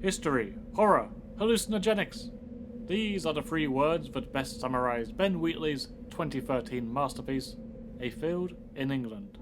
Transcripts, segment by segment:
History, horror, hallucinogenics. These are the three words that best summarise Ben Wheatley's 2013 masterpiece, A Field in England.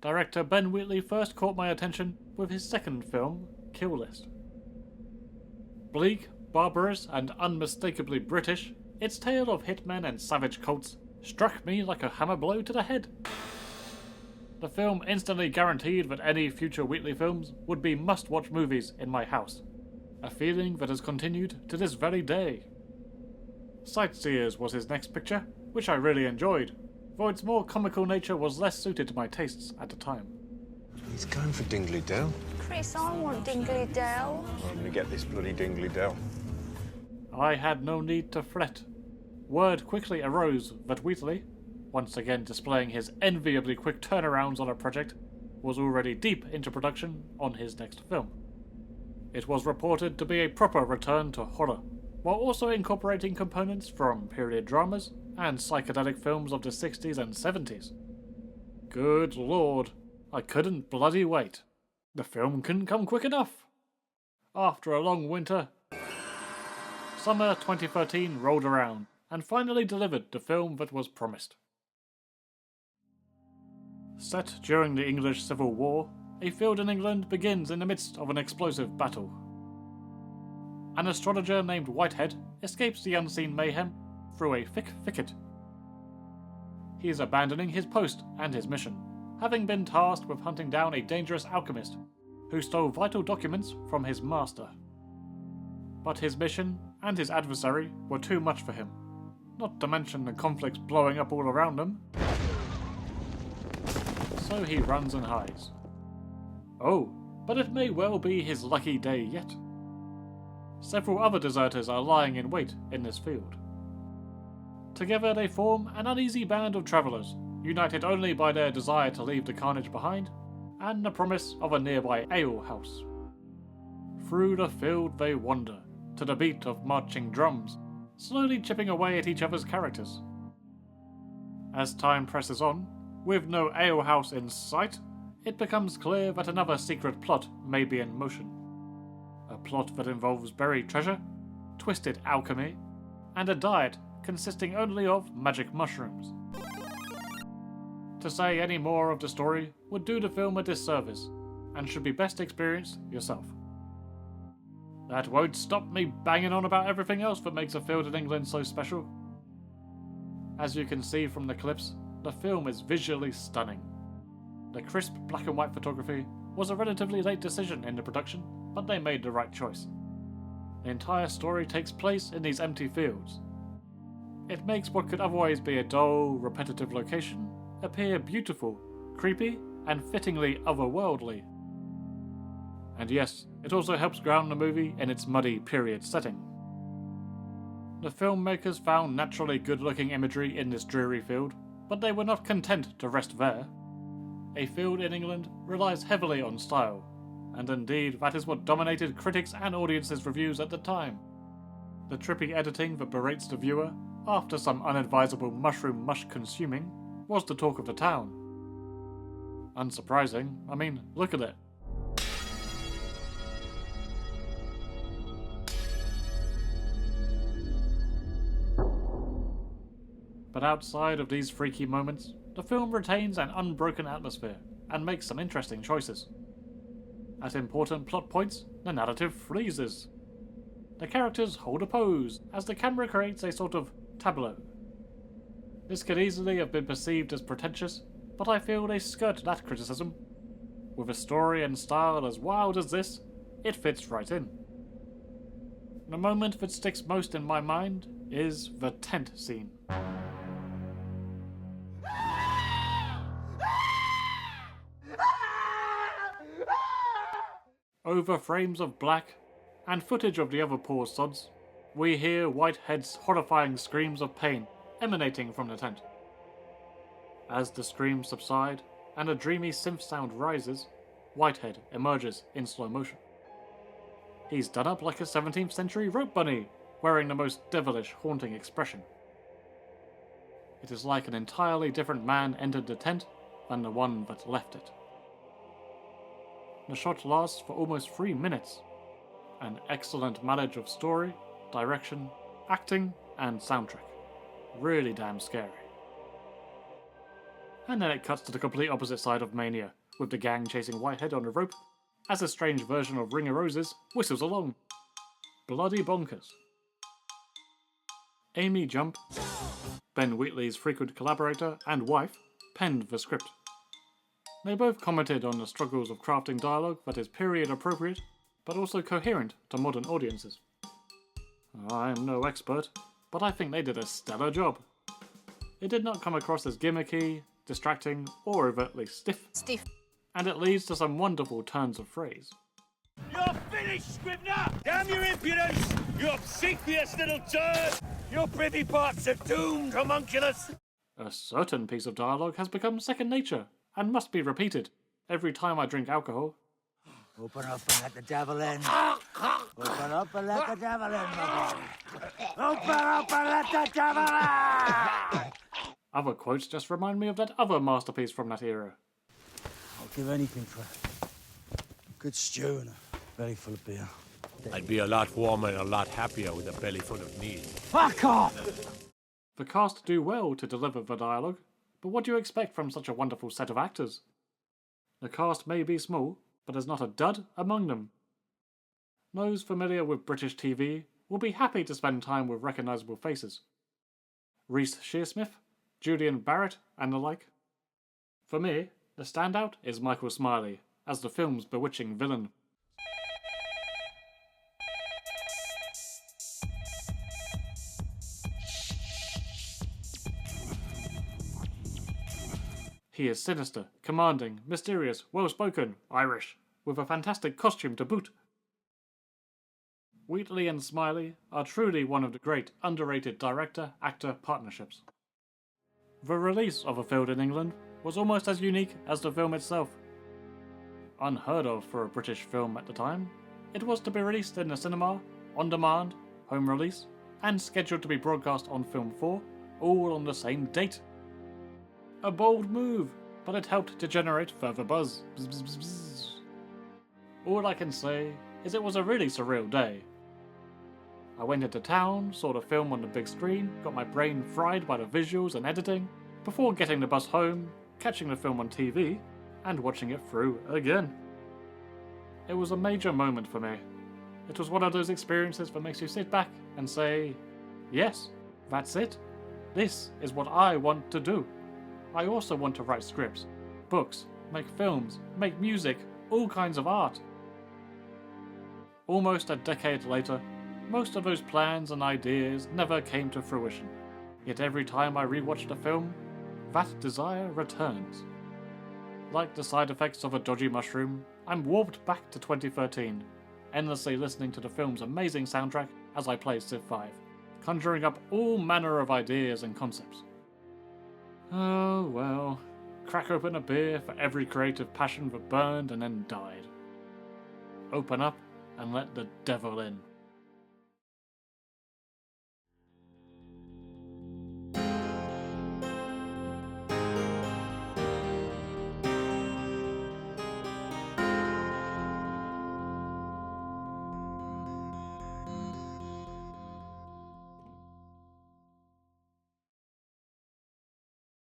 Director Ben Wheatley first caught my attention with his second film, Kill List. Bleak, barbarous, and unmistakably British, its tale of hitmen and savage cults struck me like a hammer blow to the head. The film instantly guaranteed that any future Wheatley films would be must-watch movies in my house, a feeling that has continued to this very day. Sightseers was his next picture, which I really enjoyed, though its more comical nature was less suited to my tastes at the time. He's going for Dingley Dell. Chris, I want Dingley Dell. I'm gonna get this bloody Dingley Dell. I had no need to fret. Word quickly arose that Wheatley, once again displaying his enviably quick turnarounds on a project, was already deep into production on his next film. It was reported to be a proper return to horror, while also incorporating components from period dramas and psychedelic films of the 60s and 70s. Good lord, I couldn't bloody wait. The film couldn't come quick enough. After a long winter, summer 2013 rolled around and finally delivered the film that was promised. Set during the English Civil War, A Field in England begins in the midst of an explosive battle. An astrologer named Whitehead escapes the unseen mayhem through a thick thicket. He is abandoning his post and his mission, having been tasked with hunting down a dangerous alchemist who stole vital documents from his master. But his mission and his adversary were too much for him, not to mention the conflicts blowing up all around him. So he runs and hides. Oh, but it may well be his lucky day yet. Several other deserters are lying in wait in this field. Together they form an uneasy band of travellers, united only by their desire to leave the carnage behind, and the promise of a nearby alehouse. Through the field they wander, to the beat of marching drums, slowly chipping away at each other's characters. As time presses on, with no alehouse in sight, it becomes clear that another secret plot may be in motion. A plot that involves buried treasure, twisted alchemy, and a diet consisting only of magic mushrooms. To say any more of the story would do the film a disservice, and should be best experienced yourself. That won't stop me banging on about everything else that makes A Field in England so special. As you can see from the clips, the film is visually stunning. The crisp black and white photography was a relatively late decision in the production, but they made the right choice. The entire story takes place in these empty fields. It makes what could otherwise be a dull, repetitive location appear beautiful, creepy, and fittingly otherworldly. And yes, it also helps ground the movie in its muddy period setting. The filmmakers found naturally good-looking imagery in this dreary field, but they were not content to rest there. A Field in England relies heavily on style, and indeed that is what dominated critics' and audiences' reviews at the time. The trippy editing that berates the viewer, after some unadvisable mushroom mush consuming, was the talk of the town. Unsurprising, I mean, look at it. But outside of these freaky moments, the film retains an unbroken atmosphere and makes some interesting choices. At important plot points, the narrative freezes. The characters hold a pose as the camera creates a sort of tableau. This could easily have been perceived as pretentious, but I feel they skirt that criticism. With a story and style as wild as this, it fits right in. The moment that sticks most in my mind is the tent scene. Over frames of black, and footage of the other poor sods, we hear Whitehead's horrifying screams of pain emanating from the tent. As the screams subside and a dreamy synth sound rises, Whitehead emerges in slow motion. He's done up like a 17th century rope bunny, wearing the most devilish, haunting expression. It is like an entirely different man entered the tent than the one that left it. The shot lasts for almost 3 minutes. An excellent marriage of story, direction, acting, and soundtrack. Really damn scary. And then it cuts to the complete opposite side of Mania, with the gang chasing Whitehead on a rope, as a strange version of Ring of Roses whistles along. Bloody bonkers. Amy Jump, Ben Wheatley's frequent collaborator and wife, penned the script. They both commented on the struggles of crafting dialogue that is period appropriate, but also coherent to modern audiences. I'm no expert, but I think they did a stellar job. It did not come across as gimmicky, distracting, or overtly stiff. And it leads to some wonderful turns of phrase. You're finished, Scrivener! Damn your impudence! You obsequious little turd! Your privy parts are doomed, homunculus! A certain piece of dialogue has become second nature, and must be repeated every time I drink alcohol. Open up and let the devil in. Open up and let the devil in, my boy. Open up and let the devil in! Other quotes just remind me of that other masterpiece from that era. I'll give anything for a good stew and a belly full of beer. I'd be a lot warmer and a lot happier with a belly full of meat. Fuck off! The cast do well to deliver the dialogue, but what do you expect from such a wonderful set of actors? The cast may be small, but there's not a dud among them. Those familiar with British TV will be happy to spend time with recognisable faces. Reece Shearsmith, Julian Barrett, and the like. For me, the standout is Michael Smiley, as the film's bewitching villain. He is sinister, commanding, mysterious, well-spoken, Irish, with a fantastic costume to boot. Wheatley and Smiley are truly one of the great underrated director-actor partnerships. The release of a film in England was almost as unique as the film itself. Unheard of for a British film at the time, it was to be released in the cinema, on demand, home release, and scheduled to be broadcast on Film 4, all on the same date. A bold move, but it helped to generate further buzz. Bzz, bzz, bzz, bzz. All I can say is it was a really surreal day. I went into town, saw the film on the big screen, got my brain fried by the visuals and editing, before getting the bus home, catching the film on TV, and watching it through again. It was a major moment for me. It was one of those experiences that makes you sit back and say, yes, that's it. This is what I want to do. I also want to write scripts, books, make films, make music, all kinds of art. Almost a decade later, most of those plans and ideas never came to fruition. Yet every time I rewatch the film, that desire returns. Like the side effects of a dodgy mushroom, I'm warped back to 2013, endlessly listening to the film's amazing soundtrack as I play Civ 5, conjuring up all manner of ideas and concepts. Oh well, crack open a beer for every creative passion that burned and then died. Open up and let the devil in.